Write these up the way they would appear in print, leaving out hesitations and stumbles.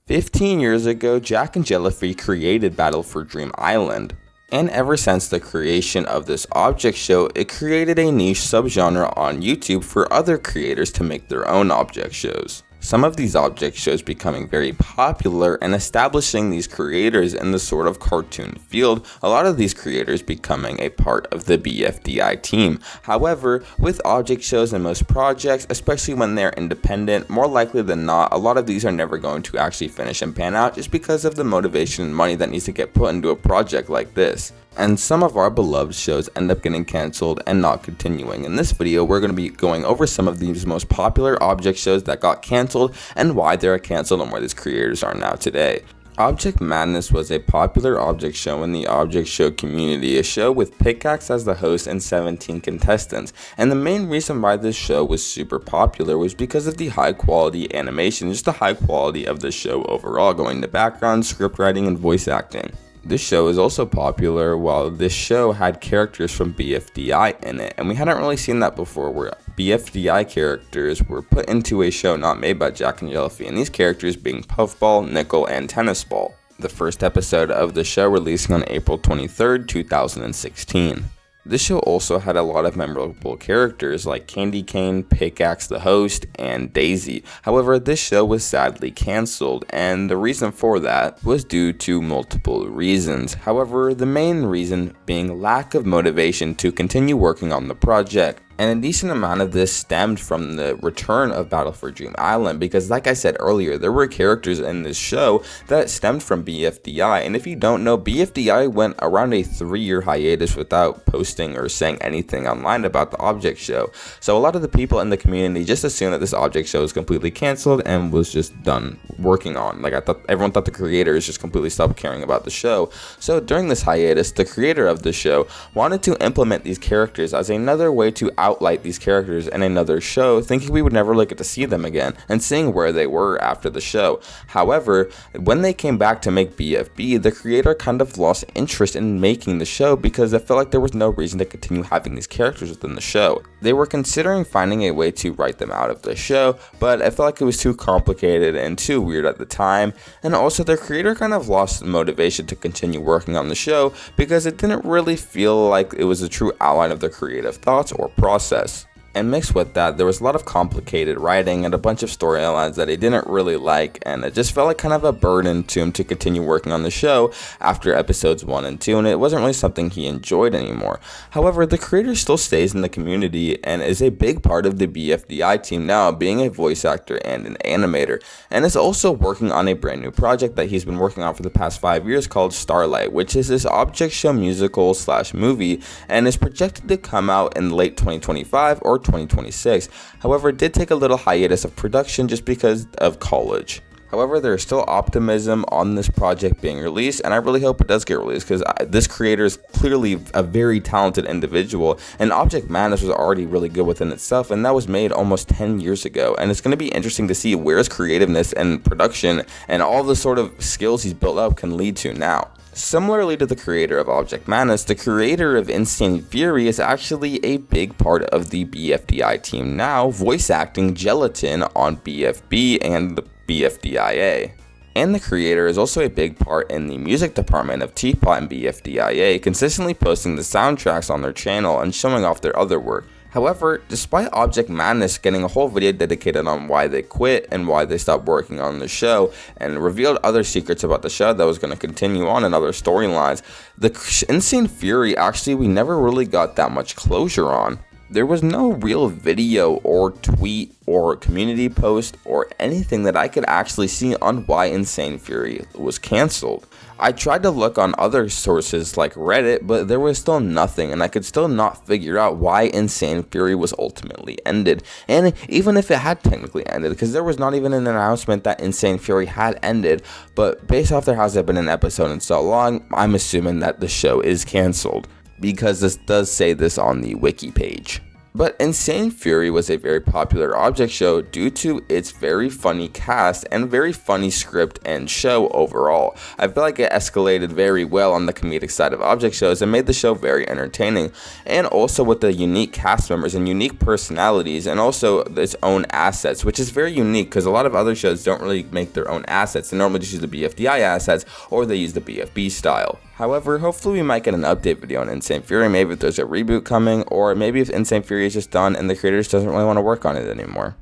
15 years ago, Jack and Jellyfy created Battle for Dream Island. And ever since the creation of this object show, it created a niche subgenre on YouTube for other creators to make their own object shows. Some of these object shows becoming very popular and establishing these creators in the sort of cartoon field, a lot of these creators becoming a part of the BFDI team. However, with object shows and most projects, especially when they're independent, more likely than not, a lot of these are never going to actually finish and pan out just because of the motivation and money that needs to get put into a project like this. And some of our beloved shows end up getting cancelled and not continuing. In this video, we're going to be going over some of these most popular object shows that got cancelled and why they are cancelled and where these creators are now today. Object Madness was a popular object show in the object show community, a show with Pickaxe as the host and 17 contestants. And the main reason why this show was super popular was because of the high quality animation, just the high quality of the show overall, going to background, script writing, and voice acting. This show is also popular while this show had characters from BFDI in it, and we hadn't really seen that before where BFDI characters were put into a show not made by Jack and Jellyfy, and these characters being Puffball, Nickel, and Tennis Ball. The first episode of the show releasing on April 23rd, 2016. This show also had a lot of memorable characters like Candy Cane, Pickaxe the host, and Daisy. However, this show was sadly cancelled, and the reason for that was due to multiple reasons. However, the main reason being lack of motivation to continue working on the project. And a decent amount of this stemmed from the return of Battle for Dream Island because, like I said earlier, there were characters in this show that stemmed from BFDI. And if you don't know, BFDI went around a 3-year hiatus without posting or saying anything online about the object show. So a lot of the people in the community just assumed that this object show was completely canceled and was just done working on. Like everyone thought the creators just completely stopped caring about the show. So during this hiatus, the creator of the show wanted to implement these characters as another way to outlight these characters in another show, thinking we would never get to see them again and seeing where they were after the show. However, when they came back to make BFB, the creator kind of lost interest in making the show because they felt like there was no reason to continue having these characters within the show. They were considering finding a way to write them out of the show, but I felt like it was too complicated and too weird at the time, and also the creator kind of lost motivation to continue working on the show because it didn't really feel like it was a true outline of their creative thoughts or process. And mixed with that, there was a lot of complicated writing and a bunch of storylines that he didn't really like, and it just felt like kind of a burden to him to continue working on the show after episodes 1 and 2, and it wasn't really something he enjoyed anymore. However, the creator still stays in the community and is a big part of the BFDI team now, being a voice actor and an animator, and is also working on a brand new project that he's been working on for the past 5 years called Starlight, which is this object show musical / movie, and is projected to come out in late 2025 or 2026. However, it did take a little hiatus of production just because of college. However, there is still optimism on this project being released, and I really hope it does get released because this creator is clearly a very talented individual, and Object Madness was already really good within itself, and that was made almost 10 years ago, and it's going to be interesting to see where his creativeness and production and all the sort of skills he's built up can lead to now. Similarly to the creator of Object Madness, the creator of Insane Fury is actually a big part of the BFDI team now, voice acting Gelatin on BFB and the BFDIA. And the creator is also a big part in the music department of Teapot and BFDIA, consistently posting the soundtracks on their channel and showing off their other work. However, despite Object Madness getting a whole video dedicated on why they quit and why they stopped working on the show and revealed other secrets about the show that was going to continue on and other storylines, the Insane Fury actually we never really got that much closure on. There was no real video or tweet or community post or anything that I could actually see on why Insane Fury was cancelled. I tried to look on other sources like Reddit, but there was still nothing, and I could still not figure out why Insane Fury was ultimately ended. And even if it had technically ended, because there was not even an announcement that Insane Fury had ended, but based off there hasn't been an episode in so long, I'm assuming that the show is cancelled, because this does say this on the wiki page. But Insane Fury was a very popular object show due to its very funny cast and very funny script and show overall. I feel like it escalated very well on the comedic side of object shows and made the show very entertaining. And also with the unique cast members and unique personalities and also its own assets, which is very unique because a lot of other shows don't really make their own assets. They normally just use the BFDI assets or they use the BFB style. However, hopefully we might get an update video on Insane Fury, maybe if there's a reboot coming, or maybe if Insane Fury is just done and the creator just doesn't really want to work on it anymore.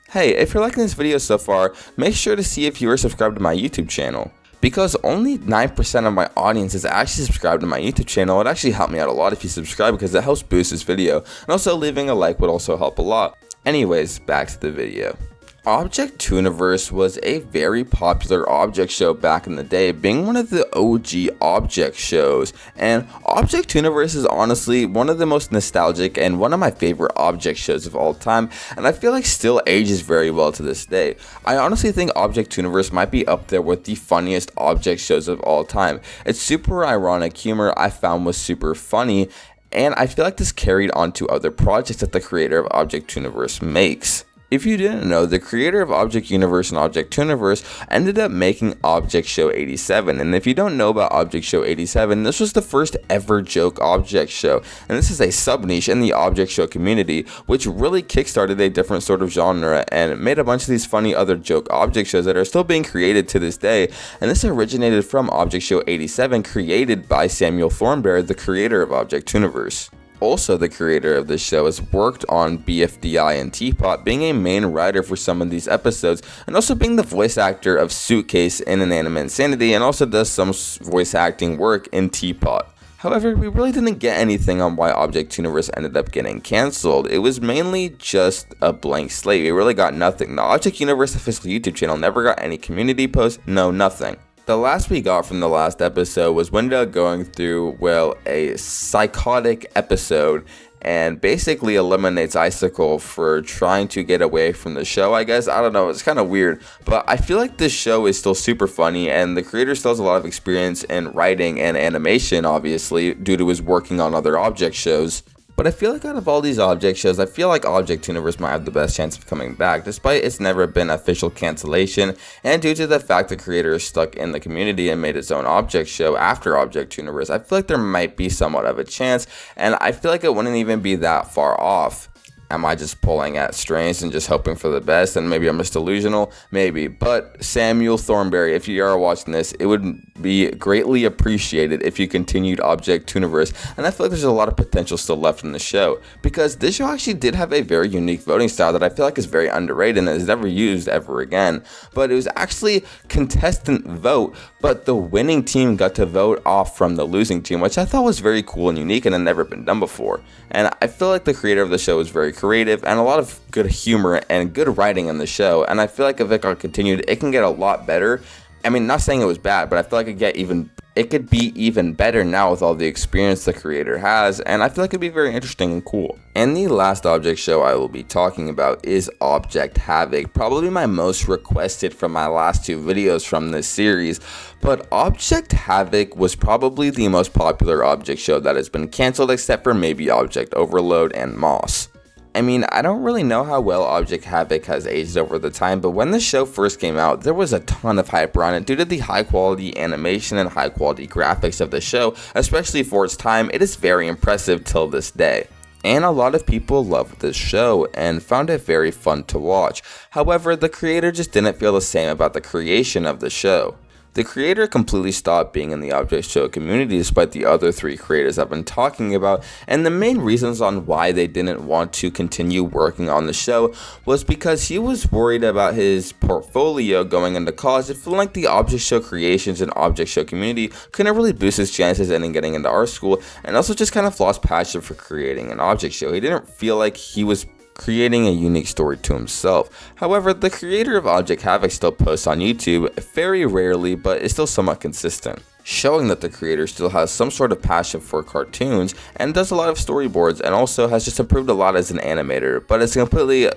Hey, if you're liking this video so far, make sure to see if you are subscribed to my YouTube channel. Because only 9% of my audience is actually subscribed to my YouTube channel, it actually helped me out a lot if you subscribe because it helps boost this video, and also leaving a like would also help a lot. Anyways, back to the video. Object Twoniverse was a very popular object show back in the day, being one of the OG object shows, and Object Twoniverse is honestly one of the most nostalgic and one of my favorite object shows of all time, and I feel like still ages very well to this day. I honestly think Object Twoniverse might be up there with the funniest object shows of all time. Its super ironic humor I found was super funny, and I feel like this carried on to other projects that the creator of Object Twoniverse makes. If you didn't know, the creator of Object Universe and Object Twoniverse ended up making Object Show 87, and if you don't know about Object Show 87, this was the first ever joke object show, and this is a sub-niche in the object show community, which really kickstarted a different sort of genre and made a bunch of these funny other joke object shows that are still being created to this day, and this originated from Object Show 87, created by Samuel Thornberry, the creator of Object Twoniverse. Also, the creator of this show has worked on BFDI and Teapot, being a main writer for some of these episodes, and also being the voice actor of Suitcase in Inanimate Insanity, and also does some voice acting work in Teapot. However, we really didn't get anything on why Object Twoniverse ended up getting cancelled. It was mainly just a blank slate. We really got nothing. The Object Universe official YouTube channel never got any community posts, no nothing. The last we got from the last episode was Wendell going through, well, a psychotic episode and basically eliminates Icicle for trying to get away from the show, I guess. I don't know, it's kind of weird, but I feel like this show is still super funny and the creator still has a lot of experience in writing and animation, obviously, due to his working on other object shows. But I feel like out of all these object shows, I feel like Object Twoniverse might have the best chance of coming back, despite it's never been official cancellation, and due to the fact the creator is stuck in the community and made its own object show after Object Twoniverse, I feel like there might be somewhat of a chance, and I feel like it wouldn't even be that far off. Am I just pulling at strings and just hoping for the best, and maybe I'm just delusional? Maybe. But Samuel Thornberry, if you are watching this, it would be greatly appreciated if you continued Object Twoniverse, and I feel like there's a lot of potential still left in the show, because this show actually did have a very unique voting style that I feel like is very underrated and is never used ever again. But it was actually contestant vote, but the winning team got to vote off from the losing team, which I thought was very cool and unique and had never been done before. And I feel like the creator of the show was very creative and a lot of good humor and good writing in the show, and I feel like if it got continued, it can get a lot better. I mean, not saying it was bad, but I feel like it could be even better now with all the experience the creator has, and I feel like it'd be very interesting and cool. And the last object show I will be talking about is Object Havoc, probably my most requested from my last two videos from this series. But Object Havoc was probably the most popular object show that has been cancelled, except for maybe Object Overload and Moss. I mean, I don't really know how well Object Havoc has aged over the time, but when the show first came out, there was a ton of hype around it due to the high quality animation and high quality graphics of the show, especially for its time. It is very impressive till this day. And a lot of people loved this show and found it very fun to watch. However, the creator just didn't feel the same about the creation of the show. The creator completely stopped being in the object show community despite the other three creators I've been talking about, and the main reasons on why they didn't want to continue working on the show was because he was worried about his portfolio going into college and feeling like the object show creations and object show community couldn't really boost his chances in getting into art school, and also just kind of lost passion for creating an object show. He didn't feel like he was creating a unique story to himself. However, the creator of Object Havoc still posts on YouTube, very rarely, but is still somewhat consistent, showing that the creator still has some sort of passion for cartoons and does a lot of storyboards, and also has just improved a lot as an animator, but has completely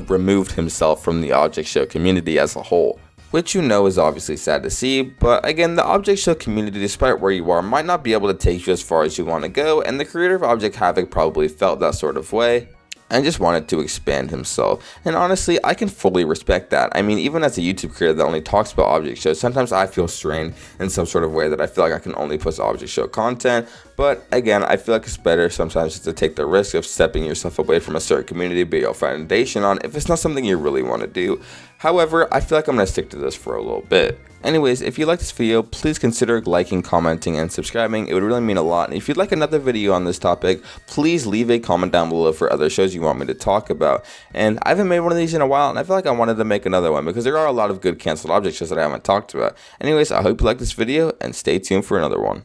removed himself from the object show community as a whole. Which you know is obviously sad to see, but again, the object show community, despite where you are, might not be able to take you as far as you want to go, and the creator of Object Havoc probably felt that sort of way. and just wanted to expand himself. And honestly, I can fully respect that. I mean, even as a YouTube creator that only talks about object shows, sometimes I feel strained in some sort of way that I feel like I can only post object show content. But again, I feel like it's better sometimes to take the risk of stepping yourself away from a certain community, build your foundation on, if it's not something you really want to do. However, I feel like I'm going to stick to this for a little bit. Anyways, if you like this video, please consider liking, commenting, and subscribing. It would really mean a lot. And if you'd like another video on this topic, please leave a comment down below for other shows you want me to talk about. And I haven't made one of these in a while, and I feel like I wanted to make another one because there are a lot of good canceled object shows that I haven't talked about. Anyways, I hope you like this video, and stay tuned for another one.